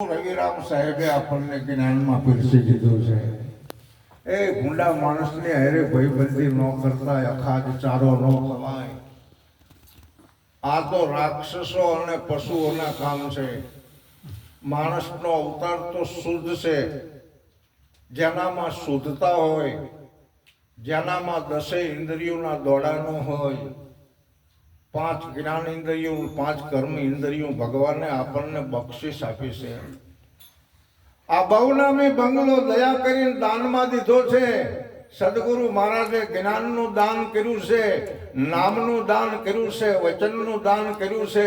રવિરામ સાહેબે આપણને જ્ઞાનમાં પીરસી દીધું છે. એ ભૂંડા માણસની હારે ભયબંધી ન કરતા, અખાદ ચારો ન ખવાય. આ તો રાક્ષસો અને પશુઓના કામ છે. માણસનો અવતાર તો શુદ્ધ છે. જેનામાં શુદ્ધતા હોય, જેનામાં 10 ઇન્દ્રિયોના દોડાનો હોય, 5 જ્ઞાન ઇન્દ્રિયો, 5 કર્મ ઇન્દ્રિયો ભગવાને આપણને બક્ષિસ આપી છે. આ બહુનામી બંગલો દયા કરીને દાનમાં દીધો છે. સદગુરુ મહારાજે જ્ઞાનનું દાન કર્યું છે, નામનું દાન કર્યું છે, વચનનું દાન કર્યું છે,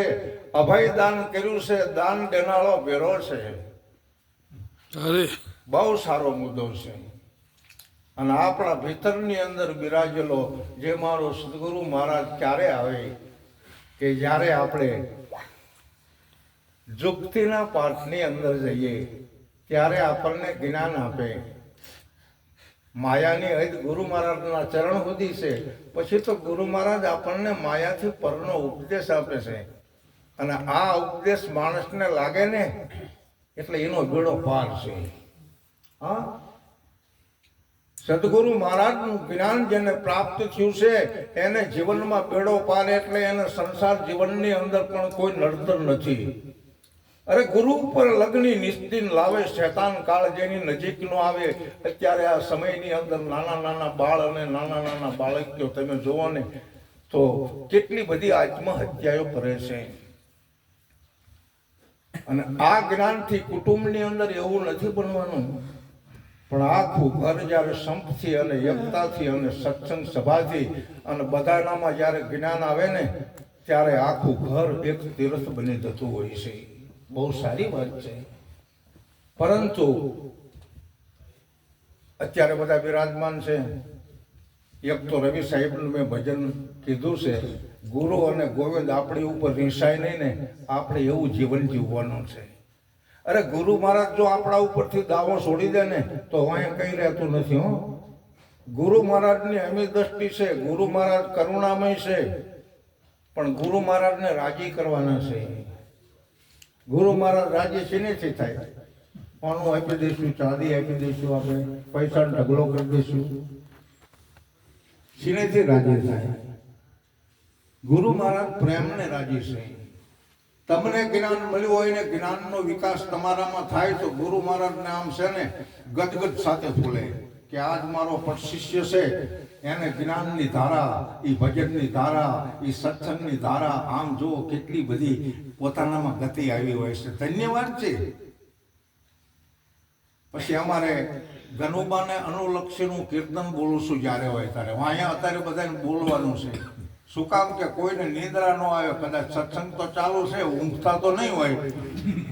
અભય દાન કર્યું છે. દાન દેનારો ભેરો છે. બહુ સારો મુદ્દો છે. અને આપણા ભીતરની અંદર બિરાજેલો જે મારો સદગુરુ મહારાજ ક્યારે આવે કે જ્યારે આપણે જુક્તિના પાઠની અંદર જઈએ ત્યારે આપણને જ્ઞાન આપે. માયાની હદ ગુરુ મહારાજના ચરણ સુધી છે. પછી તો ગુરુ મહારાજ આપણને માયાથી પરનો ઉપદેશ આપે છે. અને આ ઉપદેશ માણસને લાગે ને એટલે એનો બેડો પાર છે. હા, સદગુરુ મહારાજનું જ્ઞાન જેને પ્રાપ્ત થયું છે એને જીવનમાં બેડો પાર, એટલે એને સંસાર જીવનની અંદર પણ કોઈ નડતર નથી. અરે ગુરુ ઉપર લગ્ની નિસ્તિન લાવે શૈતાન કાળ જેની નજીક નો આવે. અત્યારે આ સમયની અંદર નાના નાના બાળ અને નાના નાના બાળકીઓ તમે જોવો ને તો કેટલી બધી આત્મહત્યાઓ કરે છે. અને આ જ્ઞાનથી કુટુંબની અંદર એવું નથી બનવાનું, પણ આખું ઘર જ્યારે સંપથી અને એકતાથી અને સત્સંગ સભાથી અને બધાનામાં જ્યારે જ્ઞાન આવે ને ત્યારે આખું ઘર એક તીર્થ બની જતું હોય છે. બહુ સારી વાત છે. પરંતુ અત્યારે બધા બિરાજમાન છે. એક તો રવિ સાહેબનું મેં ભજન કીધું છે, ગુરુ અને ગોવિંદ આપણી ઉપર રીસાય નહીં ને, આપણે એવું જીવન જીવવાનું છે. અરે ગુરુ મહારાજ જો આપણા ઉપરથી દાવો છોડી દે ને તો અહીંયા કઈ રહેતું નથી. હો, ગુરુ મહારાજની અમી દ્રષ્ટિ છે. ગુરુ મહારાજ કરુણામય છે, પણ ગુરુ મહારાજને રાજી કરવાના છે. ગુરુ મહારાજ રાજી શેનેથી થાય? પાનું આપી દઈશું, ચાંદી આપી દઈશું, આપણે પૈસા ઢગલો કરી દઈશું, શેનેથી રાજી થાય? ગુરુ મહારાજ પ્રેમને રાજી છે. તમને જ્ઞાન મળ્યું હોય ને જ્ઞાનનો વિકાસ તમારામાં થાય તો ગુરુ મહારાજને આમ છે ને ગદગદ સાથે ફૂલે કે આજ મારો પણ શિષ્ય છે, એને જ્ઞાનની ધારા, એ ભજનની ધારા, એ સત્સંગની ધારા, આમ જો કેટલી બધી પોતાનામાં ગતિ આવી હોય છે. ધન્યવાદ છે. પછી અમારે ગનુબાને અનુલક્ષીનું કીર્તન બોલું છું જ્યારે હોય ત્યારે. અહીંયા અત્યારે બધાને બોલવાનું છે. શું કામ કે કોઈને નિદ્રા ન આવે. કદાચ સત્સંગ તો ચાલુ છે, ઊંઘતા તો નહીં હોય.